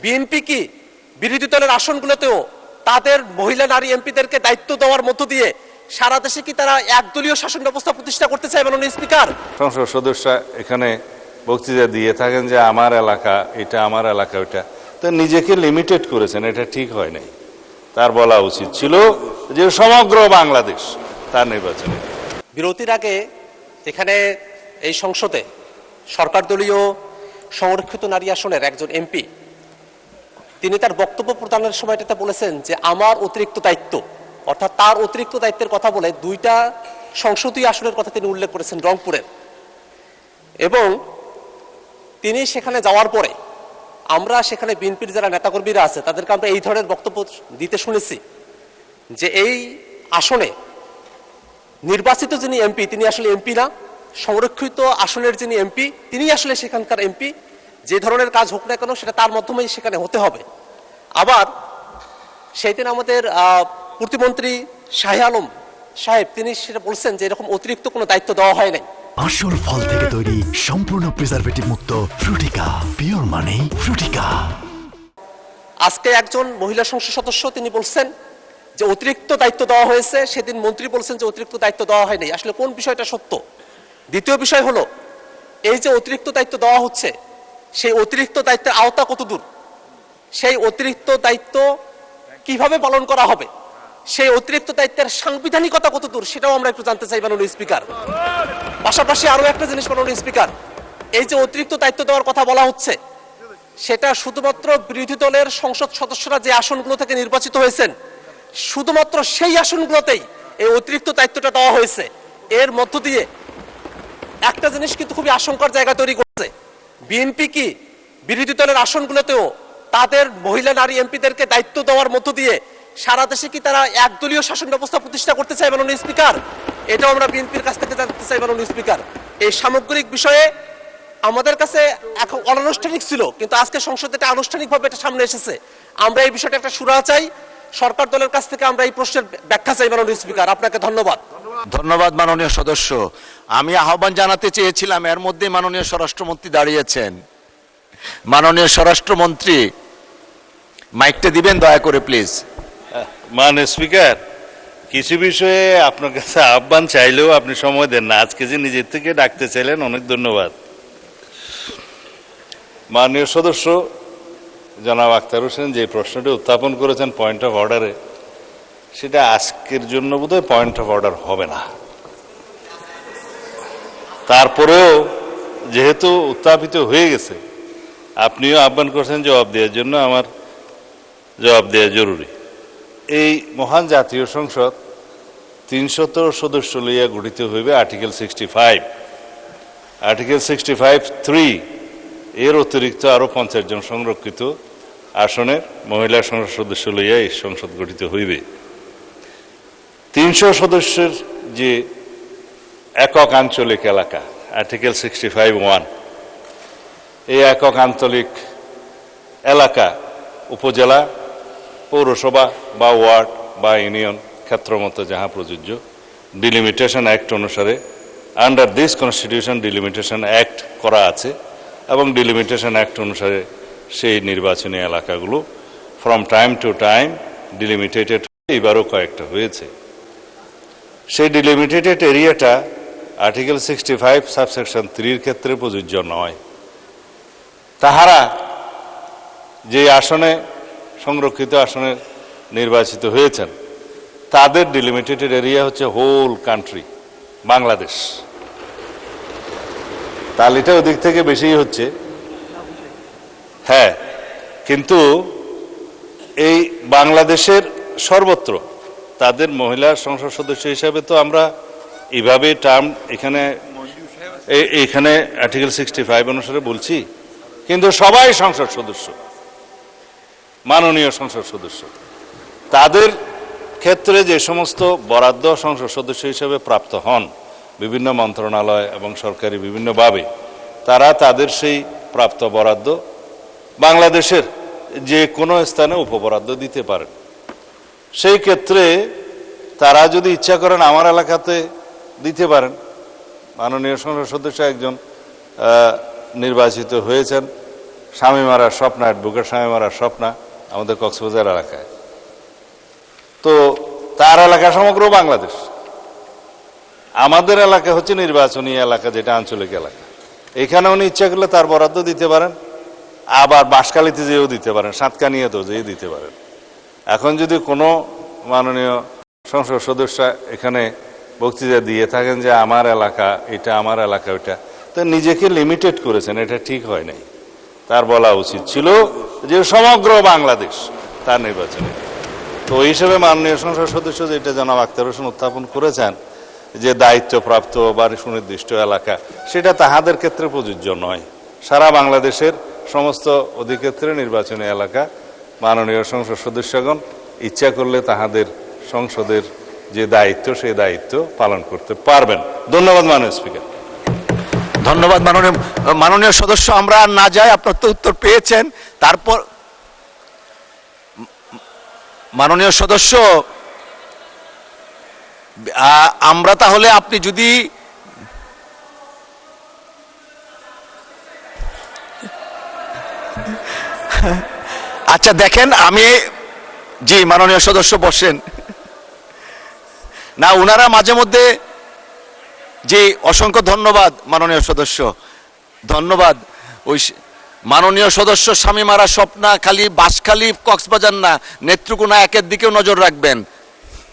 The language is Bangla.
বিএনপি কি বিরোধী দলের আসনগুলোতেও তাদের মহিলা নারী এমপিদেরকে দায়িত্ব দেওয়ার মধ্য দিয়ে সারা দেশে কি তারা একদলীয় শাসন ব্যবস্থা প্রতিষ্ঠা করতে চায় মাননীয় স্পিকার? সংসদ সদস্য এখানে বক্তৃতা দিয়ে থাকেন যে আমার এলাকা এটা, আমার এলাকা ওইটা, তো নিজেকে লিমিটেড করেছেন, এটা ঠিক হয় নাই। তার বলা উচিত ছিল যে সমগ্র বাংলাদেশ তার নির্বাচনে। বিরতির আগে এখানে এই সংসদে সরকার দলীয় সংরক্ষিত নারী আসনের একজন এমপি তিনি তার বক্তব্য প্রদানের সময়টাতে বলেছেন যে আমার অতিরিক্ত দায়িত্ব, অর্থাৎ তার অতিরিক্ত দায়িত্বের কথা বলে দুইটা সংসদীয় আসনের কথা তিনি উল্লেখ করেছেন রংপুরের। এবং তিনি সেখানে যাওয়ার পরে আমরা সেখানে বিএনপির যারা নেতাকর্মীরা আছে তাদেরকে আমরা এই ধরনের বক্তব্য দিতে শুনেছি যে এই আসনে নির্বাচিত যিনি এমপি তিনি আসলে এমপি না, সংরক্ষিত আসনের যিনি এমপি তিনি আসলে সেখানকার এমপি, যে ধরনের কাজ হোক না কেন সেটা তার মাধ্যমেই সেখানে হতে হবে। আবার সেই দিন আমাদের প্রতিমন্ত্রী শাহ আলম সাহেব তিনি সেটা বলছেন যে এরকম অতিরিক্ত কোনো দায়িত্ব দেওয়া হয় নাই। আসল ফল থেকে তৈরি সম্পূর্ণ প্রিজারভেটিভ মুক্ত ফ্রুটিকা, পিওর মানে ফ্রুটিকা। আজকে একজন মহিলা সংসদ সদস্য তিনি বলছেন যে অতিরিক্ত দায়িত্ব দেওয়া হয়েছে, সেদিন মন্ত্রী বলছেন যে অতিরিক্ত দায়িত্ব দেওয়া হয়নি। আসলে কোন বিষয়টা সত্য? দ্বিতীয় বিষয় হলো এই যে অতিরিক্ত দায়িত্ব দেওয়া হচ্ছে সেই অতিরিক্ত দায়িত্বের আওতা কতদূর, সেই অতিরিক্ত দায়িত্ব কিভাবে পালন করা হবে, সেই অতিরিক্ত দায়িত্বের সাংবিধানিকতা কতদূর সেটাও আমরা একটু জানতে চাই মাননীয় স্পিকার। পাশাপাশি আরো একটা জিনিস মাননীয় স্পিকার, এই যে অতিরিক্ত দায়িত্ব দেওয়ার কথা বলা হচ্ছে সেটা শুধুমাত্র বিরোধী দলের সংসদ সদস্যরা যে আসনগুলো থেকে নির্বাচিত হয়েছেন শুধুমাত্র সেই আসনগুলোতেই এই অতিরিক্ত দায়িত্বটা দেওয়া হয়েছে। এর মধ্য দিয়ে একটা জিনিস কিন্তু খুবই আশঙ্কার জায়গা তৈরি করছে, বিএনপি কি বিরোধী দলের আসনগুলোতেও তাদের মহিলা নারী এমপিদেরকে দায়িত্ব দেওয়ার মধ্য দিয়ে সারা দেশে কি তারা একদলীয় শাসন ব্যবস্থা প্রতিষ্ঠা করতে চায় মাননীয় স্পিকার? এটাও আমরা বিএনপির কাছ থেকে জানতে চাই মাননীয় স্পিকার। এই সামগ্রিক বিষয়ে আমাদের কাছে এখন অনানুষ্ঠানিক ছিল, কিন্তু আজকে সংসদে এটা আনুষ্ঠানিকভাবে এটা সামনে এসেছে। আমরা এই বিষয়টা একটা সুরাহা চাই, সরকার দলের কাছ থেকে আমরা এই প্রশ্নের ব্যাখ্যা চাই মাননীয় স্পিকার। আপনাকে ধন্যবাদ। ধন্যবাদ মাননীয় সদস্য। আমি আহ্বান জানাতে চেয়েছিলাম, এর মধ্যে মাননীয় স্বরাষ্ট্রমন্ত্রী দাঁড়িয়েছেন। মাননীয় স্বরাষ্ট্রমন্ত্রী মাইকটা দিবেন দয়া করে প্লিজ। মাননীয় স্পিকার, কিছু বিষয়ে আপনার কাছে আহ্বান চাইলেও আপনি সময় দেন না। আজকে যে নিজের থেকে ডাকতে চাইলেন, অনেক ধন্যবাদ। মাননীয় সদস্য জনাব আখতার হোসেন যে প্রশ্নটি উত্থাপন করেছেন পয়েন্ট অফ অর্ডারে, সেটা আজকের জন্য বোধহয় পয়েন্ট অফ অর্ডার হবে না। তারপরেও যেহেতু উত্থাপিত হয়ে গেছে, আপনিও আহ্বান করছেন জবাব দেওয়ার জন্য, আমার জবাব দেওয়া জরুরি। এই মহান জাতীয় সংসদ 300 সদস্য লইয়া গঠিত হইবে আর্টিকেল 65। আর্টিকেল 65(3) এর অতিরিক্ত আরও 50 জন সংরক্ষিত আসনের মহিলা সংসদ সদস্য লইয়া এই সংসদ গঠিত হইবে। 300 সদস্যের যে একক আঞ্চলিক এলাকা আর্টিকেল 65(1), এই একক আঞ্চলিক এলাকা উপজেলা, পৌরসভা বা ওয়ার্ড বা ইউনিয়ন ক্ষেত্রমতো যাহা প্রযোজ্য, ডিলিমিটেশন অ্যাক্ট অনুসারে under this constitution delimitation act করা আছে এবং ডিলিমিটেশন অ্যাক্ট অনুসারে সেই নির্বাচনী এলাকাগুলো ফ্রম টাইম টু টাইম ডিলিমিটেটেড, এবারও কয়েকটা হয়েছে। সেই ডিলিমিটেটেড এরিয়াটা আর্টিকেল 65 সাবসেকশন 3 ক্ষেত্রে প্রযোজ্য নয়। তাহারা যে আসনে সংরক্ষিত আসনে নির্বাচিত হয়েছেন তাদের ডিলিমিটেটেড এরিয়া হচ্ছে হোল কান্ট্রি বাংলাদেশ। তাহলে এটা ওদিক থেকে বেশি হচ্ছে, হ্যাঁ, কিন্তু এই বাংলাদেশের সর্বত্র তাদের মহিলা সংসদ সদস্য হিসাবে তো আমরা এইভাবে টার্ম এখানে আর্টিকেল 65 অনুসারে বলছি, কিন্তু সবাই সংসদ সদস্য, মাননীয় সংসদ সদস্য। তাদের ক্ষেত্রে যে সমস্ত বরাদ্দ সংসদ সদস্য হিসেবে প্রাপ্ত হন বিভিন্ন মন্ত্রণালয় এবং সরকারি বিভিন্নভাবে, তারা তাদের সেই প্রাপ্ত বরাদ্দ বাংলাদেশের যে কোনো স্থানে উপবরাদ্দ দিতে পারেন। সেই ক্ষেত্রে তারা যদি ইচ্ছা করেন আমার এলাকাতে দিতে পারেন। মাননীয় সংসদ সদস্য একজন নির্বাচিত হয়েছেন শামীমারা স্বপ্না, অ্যাডভোকেট শামীমারা স্বপ্না আমাদের কক্সবাজার এলাকায়। তো তার এলাকা সমগ্র বাংলাদেশ, আমাদের এলাকা হচ্ছে নির্বাচনী এলাকা, যেটা আঞ্চলিক এলাকা। এখানে উনি ইচ্ছা করলে তার বরাদ্দ দিতে পারেন, আবার বাঁশখালীতে যেও দিতে পারেন, সাতকানিয়াতেও যেয়ে দিতে পারেন। এখন যদি কোনো মাননীয় সংসদ সদস্য এখানে বক্তৃতা দিয়ে থাকেন যে আমার এলাকা এটা, আমার এলাকা ওইটা, তো নিজেকে লিমিটেড করেছেন, এটা ঠিক হয় নাই। তার বলা উচিত ছিল যে সমগ্র বাংলাদেশ তার নির্বাচনে। তো ওই হিসেবে মাননীয় সংসদ সদস্য যেটা জনাব আখতার হোসেন উত্থাপন করেছেন যে দায়িত্বপ্রাপ্ত বা সুনির্দিষ্ট এলাকা, সেটা তাহাদের ক্ষেত্রে প্রযোজ্য নয়। সারা বাংলাদেশের সমস্ত অধিক্ষেত্রে নির্বাচনী এলাকা মাননীয় সংসদ সদস্যগণ ইচ্ছা করলে তাহাদের সংসদের যে দায়িত্ব সেই দায়িত্ব পালন করতে পারবেন। ধন্যবাদ মাননীয় স্পিকার। ধন্যবাদ মাননীয় সদস্য। আমরা আর না যাই, আপনার তো উত্তর পেয়েছেন। তারপর মাননীয় সদস্য, আমরা তাহলে আপনি যদি আচ্ছা দেখেন, আমি জি মাননীয় সদস্য বসেন না, উনারা মাঝে মধ্যে, জি অসংখ্য ধন্যবাদ মাননীয় সদস্য, ধন্যবাদ। ওই মাননীয় সদস্য শামীমারা স্বপ্না খালি বাঁশখালী কক্সবাজার না, নেত্রকোনা একের দিকেও নজর রাখবেন।